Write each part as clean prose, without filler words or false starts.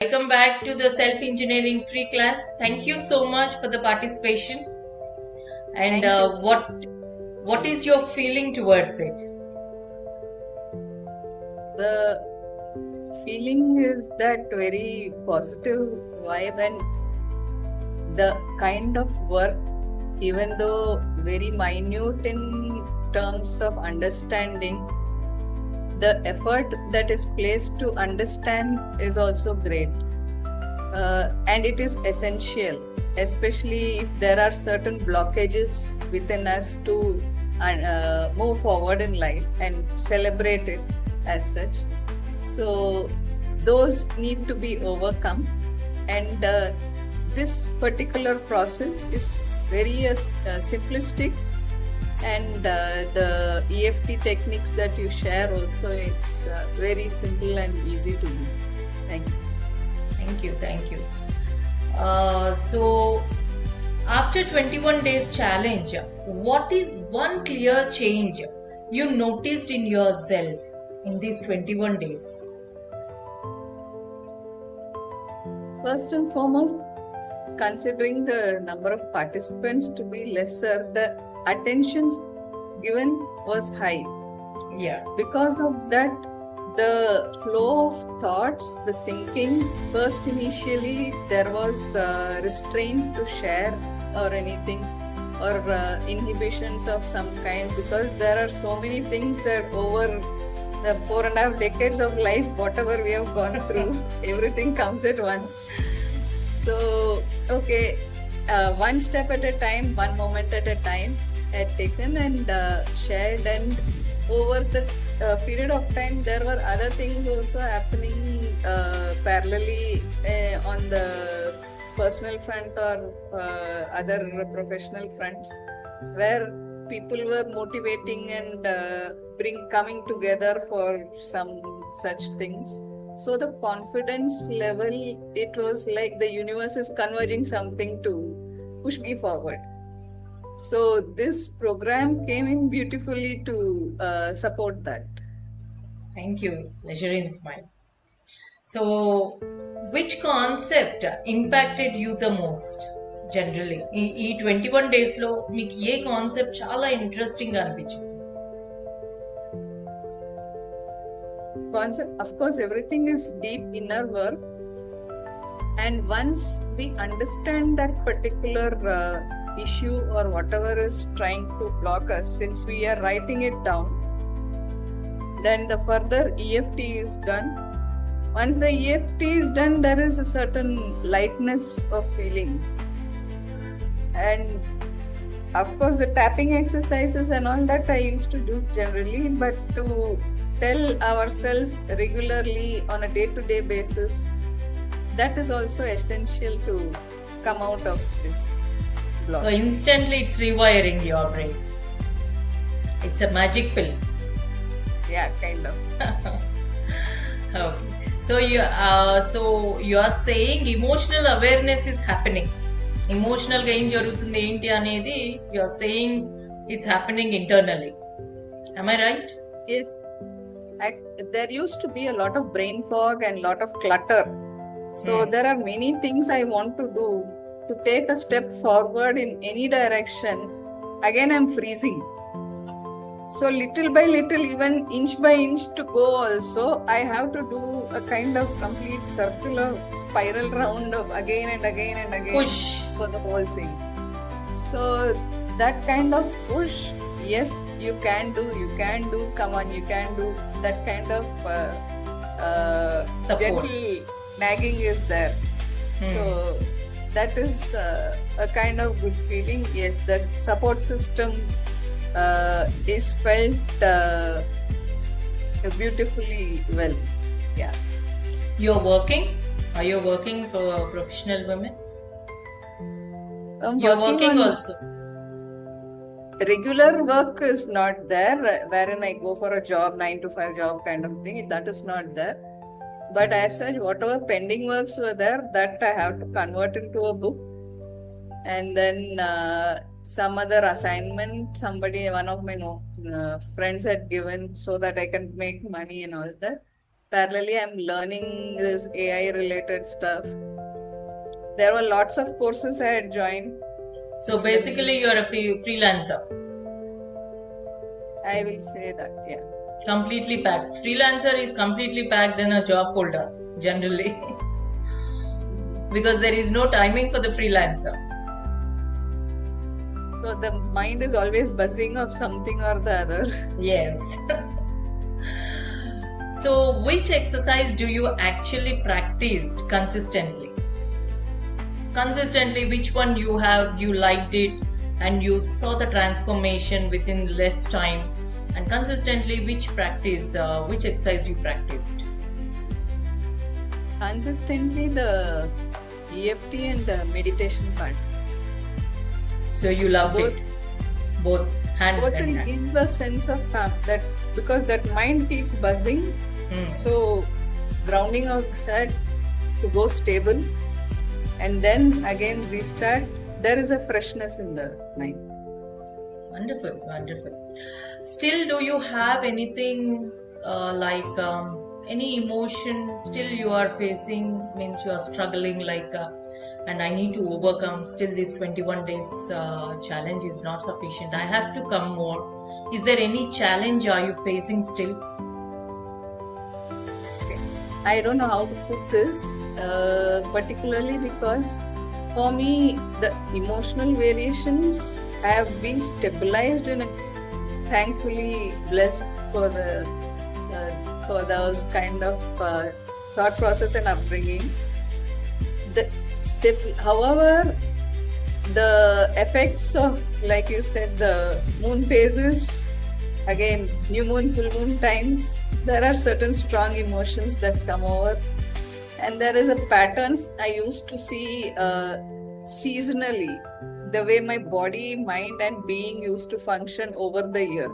Welcome back to the self-engineering free class. Thank you so much for the participation. And Thank you. what is your feeling towards it? The feeling is that very positive vibe, and the kind of work, even though very minute in terms of understanding, the effort that is placed to understand is also great. And it is essential, especially if there are certain blockages within us to move forward in life and celebrate it as such. So those need to be overcome, and this particular process is very simplistic, and the EFT techniques that you share also, it's very simple and easy to do. Thank you. Thank you. So after 21 days challenge, what is one clear change you noticed in yourself in these 21 days? First and foremost, considering the number of participants to be lesser, the attention given was high. Yeah. Because of that, the flow of thoughts, the syncing, first initially there was restraint to share or anything, or inhibitions of some kind, because there are so many things that over the 4.5 decades of life, whatever we have gone through, everything comes at once. So, okay, one step at a time, one moment at a time, had taken and shared, and over the period of time, there were other things also happening parallelly on the personal front or other professional fronts, where people were motivating and coming together for some such things. So the confidence level, it was like the universe is converging something to push me forward. So this program came in beautifully to support that. Thank you. Pleasure is mine. So, which concept impacted you the most generally? ఈ 21 days లో మీకు ఏ concept చాలా interesting గా అనిపించింది? Concept, of course, everything is deep inner work, and once we understand that particular issue or whatever is trying to block us, since we are writing it down, then the further EFT is done. Once the EFT is done, there is a certain lightness of feeling, and of course the tapping exercises and all that I used to do generally, but to tell ourselves regularly on a day-to-day basis, that is also essential to come out of this block. So instantly it's rewiring your brain. It's a magic pill. Yeah, kind of. Okay. So you are saying emotional awareness is happening. Emotional గా ఏం జరుగుతుంది ఏంటి అనేది you are saying it's happening internally. Am I right? Yes. There used to be a lot of brain fog and lot of clutter. So there are many things I want to do to take a step forward in any direction. Again, I'm freezing. So little by little, even inch by inch to go also, I have to do a kind of complete circular spiral round of again and again and again Push. for the whole thing. So that kind of push, yes, you can do, come on, you can do. That kind of gentle nagging is there. So that is a kind of good feeling. Yes, that support system is felt beautifully well. Yeah. You're working? Are you working for professional women? You're working also? Regular work is not there, wherein I go for a job, 9 to 5 job kind of thing. That is not there. But as such, whatever pending works were there, that I have to convert into a book. And then some other assignment, one of my friends had given, so that I can make money and all that. parallelly I'm learning this AI related stuff. There were lots of courses I had joined. So basically, you're a freelancer, I will say that, yeah. completely packed. Freelancer is completely packed than a job holder, generally, because there is no timing for the freelancer. So the mind is always buzzing of something or the other. Yes. So, which exercise do you actually practiced consistently? Consistently, which one you liked it and you saw the transformation within less time? And consistently, which exercise you practiced? Consistently, the EFT and the meditation part. So you loved it, both hand Both in will hand. give the sense of calm, that because that mind keeps buzzing. So grounding out that to go stable and then again restart, there is a freshness in the mind. Wonderful, wonderful. Still, do you have anything any emotion still you are facing, means you are struggling and I need to overcome, still this 21 days challenge is not sufficient, I have to come more. Is there any challenge are you facing still? I don't know how to put this, particularly because for me, the emotional variations have been stabilized and thankfully blessed for those kind of thought process and upbringing. However, the effects of, like you said, the moon phases, again, new moon, full moon times, there are certain strong emotions that come over, and there is a patterns I used to see seasonally, the way my body, mind and being used to function over the year.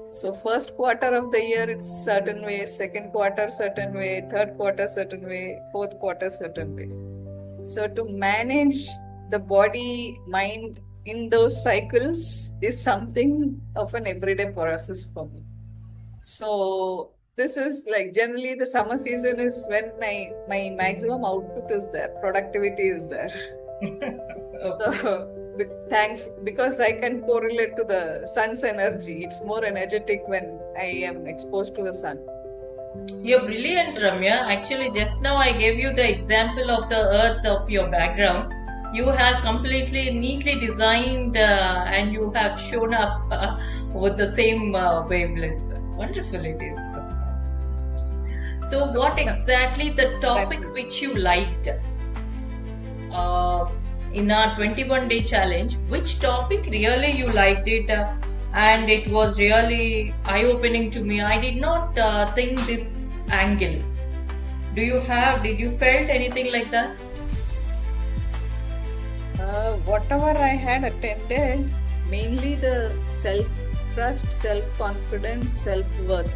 So first quarter of the year it's certain way, second quarter certain way, third quarter certain way, fourth quarter certain way. So to manage the body, mind in those cycles is something of an everyday process for me. So this is like generally the summer season is when my maximum output is there, productivity is there. So thanks, because I can correlate to the sun's energy. It's more energetic when I am exposed to the sun. You're brilliant, Ramya. Actually, just now I gave you the example of the earth of your background. You have completely neatly designed and you have shown up with the same wavelength. Wonderful it is. So what exactly the topic which you liked in our 21-day challenge? Which topic really you liked it? And it was really eye-opening to me. I did not think this angle. Did you felt anything like that? Whatever I had attended, mainly the self-trust, self-confidence, self-worth.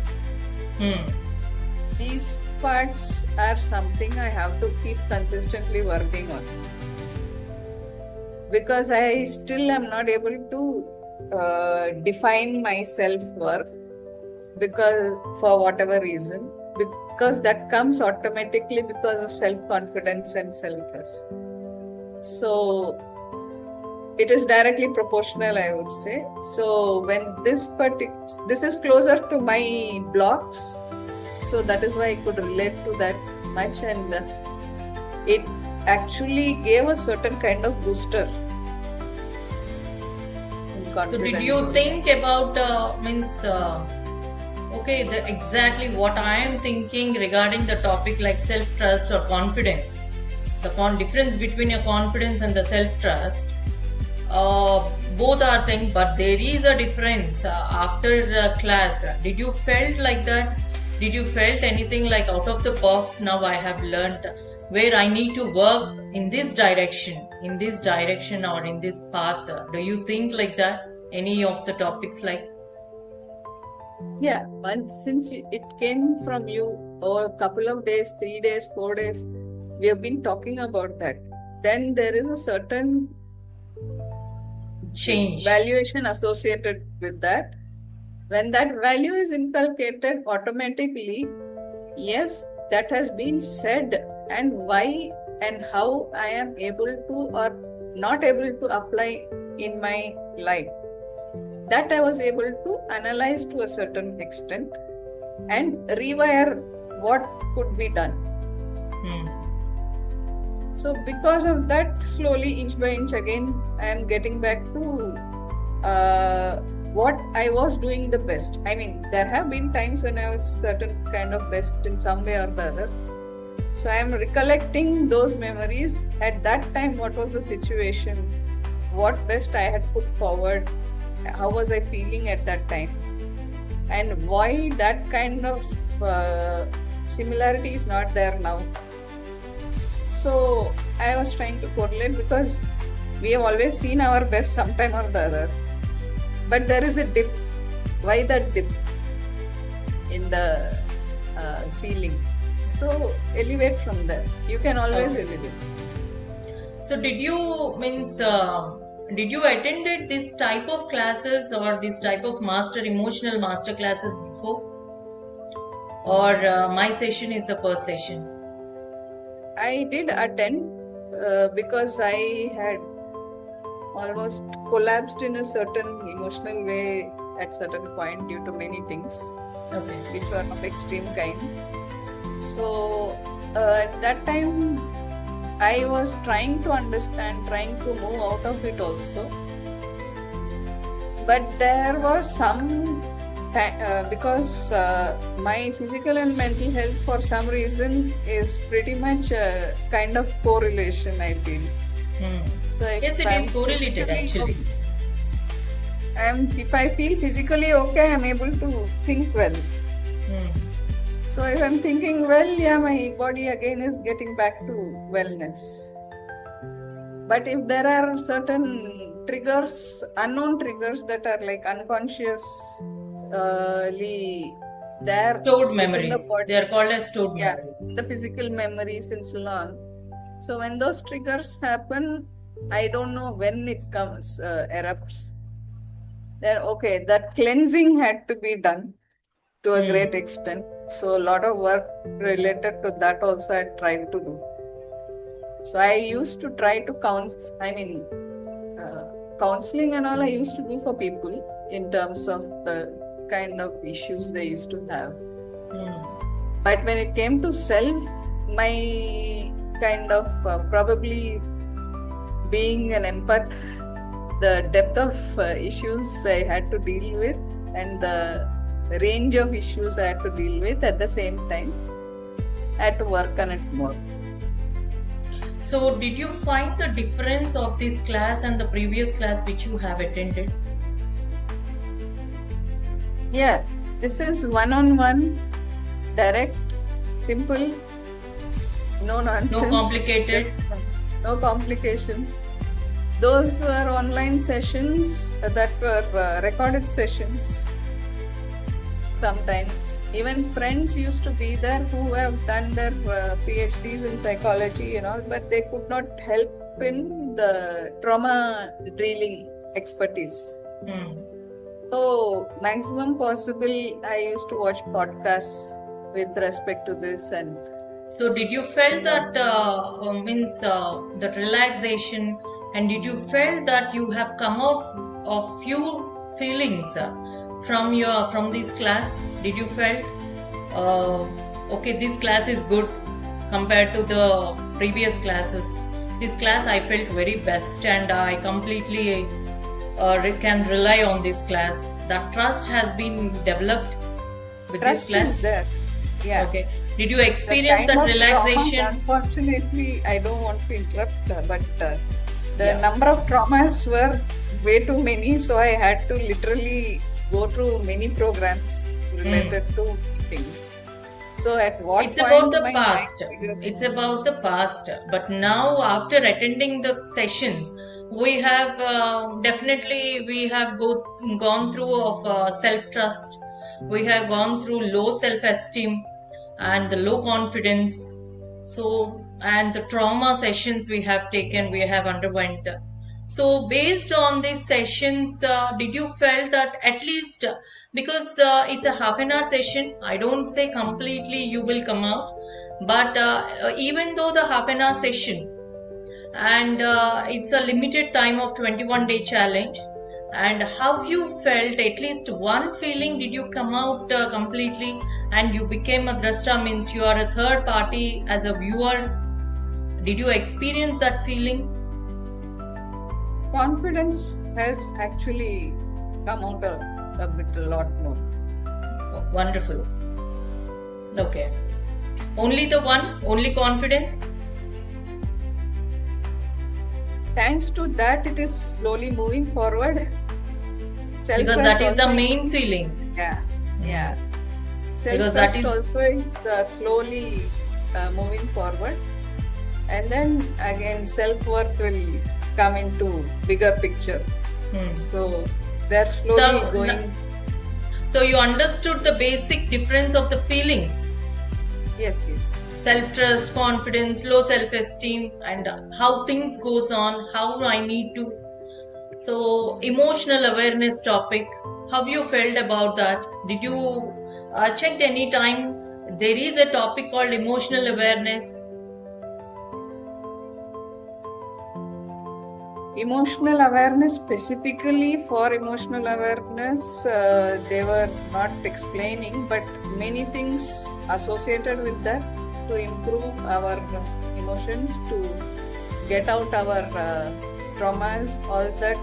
These parts are something I have to keep consistently working on. Because I still am not able to define my self-worth, because for whatever reason, because that comes automatically because of self-confidence and self-trust. So it is directly proportional, I would say. So when this is closer to my blocks, so that is why I could relate to that much, and it actually gave a certain kind of booster. So did you think about exactly what I am thinking regarding the topic like self-trust or confidence? The difference between your confidence and the self-trust, both are things, but there is a difference after class. Did you felt like that? Did you felt anything like out of the box? Now I have learned where I need to work in this direction or in this path. Do you think like that? Any of the topics like? Yeah, since it came from you over a couple of days, 3 days, 4 days, we have been talking about that. Then there is a certain change, valuation associated with that. When that value is inculcated, automatically Yes, that has been said, and why and how I am able to or not able to apply in my life. That I was able to analyze to a certain extent and rewire what could be done. So because of that, slowly, inch by inch, again, I am getting back to what I was doing the best. I mean, there have been times when I was certain kind of best in some way or the other. So I am recollecting those memories. At that time, what was the situation? What best I had put forward? How was I feeling at that time? And why that kind of similarity is not there now? So I was trying to correlate because we have always seen our best sometime or the other. But there is a dip. Why that dip in the feeling? So elevate from there. You can always elevate. So did you attended this type of classes or this type of emotional master classes before? Or my session is the first session? I did attend because I had almost collapsed in a certain emotional way at certain point due to many things, which were of extreme kind. So at that time, I was trying to understand, trying to move out of it also. But there was some because my physical and mental health for some reason is pretty much a kind of correlation, I feel. So yes, it is correlated actually. If I feel physically okay, I'm able to think well. So if I'm thinking well, yeah, my body again is getting back to wellness. But if there are certain triggers, unknown triggers that are like unconsciously there, stored memories. They are called as stored memories. Yes, the physical memories and so on. So when those triggers happen, I don't know when it comes, erupts. Then okay, that cleansing had to be done to a great extent. So a lot of work related to that also I tried to do. So I used to try to counseling and all I used to do for people in terms of the kind of issues they used to have. But when it came to self, my kind of probably being an empath, the depth of issues I had to deal with and the range of issues I had to deal with at the same time, I had to work on it more. So did you find the difference of this class and the previous class which you have attended? Yeah, this is one-on-one, direct, simple, no nonsense. No complicated. No complications. Those were online sessions that were recorded sessions. Sometimes even friends used to be there who have done their PhDs in psychology, but they could not help in the trauma dealing expertise. So maximum possible, I used to watch podcasts with respect to this. And so did you felt that that relaxation, and did you felt that you have come out of few feelings from this class? Did you felt okay, this class is good compared to the previous classes? This class I felt very best and I completely can rely on this class. That trust has been developed with trust this class. Is there. Yeah. Okay. Did you experience that relaxation? Traumas, unfortunately, I don't want to interrupt, but the number of traumas were way too many, so I had to literally go through many programs related to things. So at what it's point about the past. It's about the past. But now, after attending the sessions, we have gone through of self-trust. We have gone through low self-esteem and the low confidence. So, and the trauma sessions we have taken, we have underwent. So based on these sessions, did you felt that at least because it's a half an hour session, I don't say completely you will come out, but even though the half an hour session and it's a limited time of 21-day challenge, and how you felt, at least one feeling did you come out completely and you became a drashta, means you are a third party as a viewer? Did you experience that feeling? Confidence has actually come out a lot more. Oh, wonderful. Okay. Only the one? Only confidence? Thanks to that, it is slowly moving forward. Because that is the main feeling. Yeah. Because that Self-trust is also is slowly moving forward. And then again, self-worth will come into bigger picture. So they're slowly going. So you understood the basic difference of the feelings. Yes. Self-trust, confidence, low self-esteem, and how things goes on, how I need to. So emotional awareness topic, how you felt about that? Did you checked any time there is a topic called emotional awareness? Emotional awareness, specifically for emotional awareness, they were not explaining, but many things associated with that to improve our emotions, to get out our traumas, all that.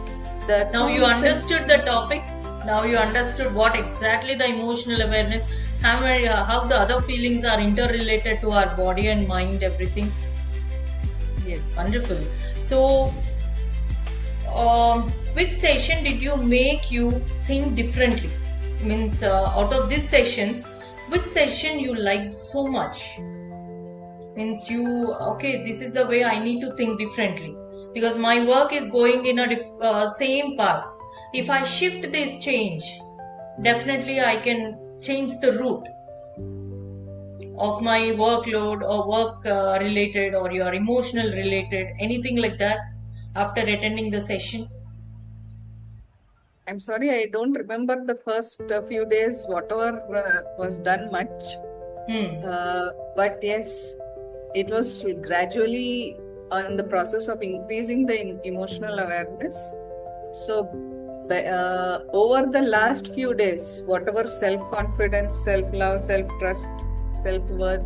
Now you understood the topic. Now you understood what exactly the emotional awareness, how the other feelings are interrelated to our body and mind, everything. Yes. Wonderful. So which session did you make you think differently? Means out of these sessions, which session you liked so much? Means you, okay, this is the way I need to think differently, because my work is going in a same path. If I shift this change, definitely I can change the route of my workload or work related or your emotional related, anything like that, after attending the session. I'm sorry, I don't remember the first few days, whatever was done much. But yes, it was gradually in the process of increasing the emotional awareness. So over the last few days, whatever self-confidence, self-love, self-trust, self-worth,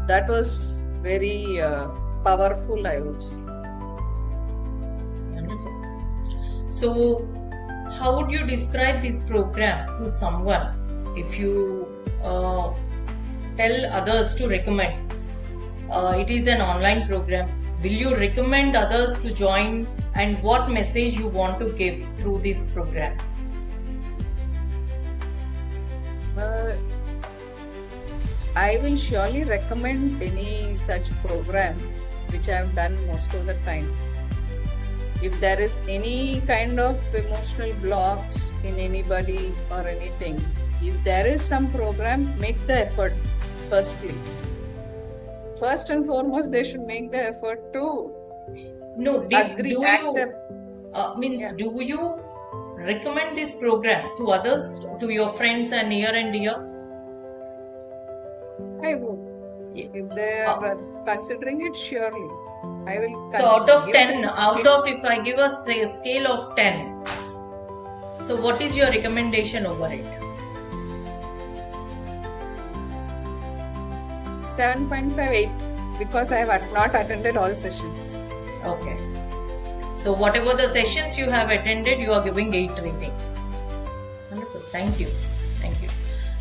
that was very powerful, I would say. Wonderful. So how would you describe this program to someone if you tell others to recommend? It is an online program. Will you recommend others to join, and what message you want to give through this program? I will surely recommend any such program which I have done most of the time. If there is any kind of emotional blocks in anybody or anything, if there is some program, make the effort firstly. First and foremost, they should make the effort to agree, accept. Do you recommend this program to others, to your friends and near and dear? I would. Yeah. If they are considering it, surely. I will. So out of 10, if I give a scale of 10, so what is your recommendation over it? 7.5, 8, because I have not attended all sessions. Okay. So whatever the sessions you have attended, you are giving 8 rating. Wonderful. Thank you.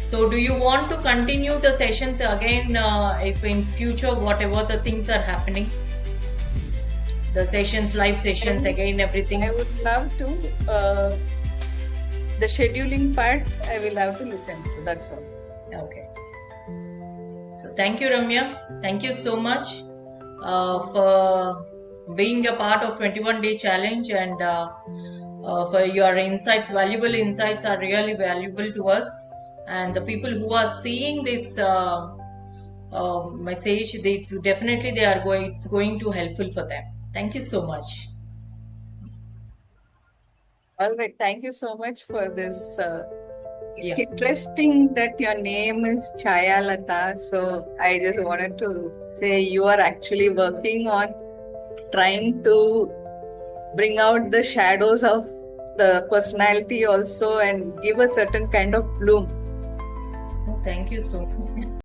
So do you want to continue the sessions again if in future whatever the things are happening? The sessions, live sessions, again everything? I would love to. The scheduling part, I will have to look into. That's all. Okay. So thank you, Ramya. Thank you so much for being a part of 21-day challenge, and for your insights. Valuable insights are really valuable to us, and the people who are seeing this message, it's definitely it's going to helpful for them. Thank you so much. All right. Thank you so much for this. Yeah. Interesting that your name is Chayalata. So I just wanted to say you are actually working on trying to bring out the shadows of the personality also and give a certain kind of bloom. Oh, thank you so much.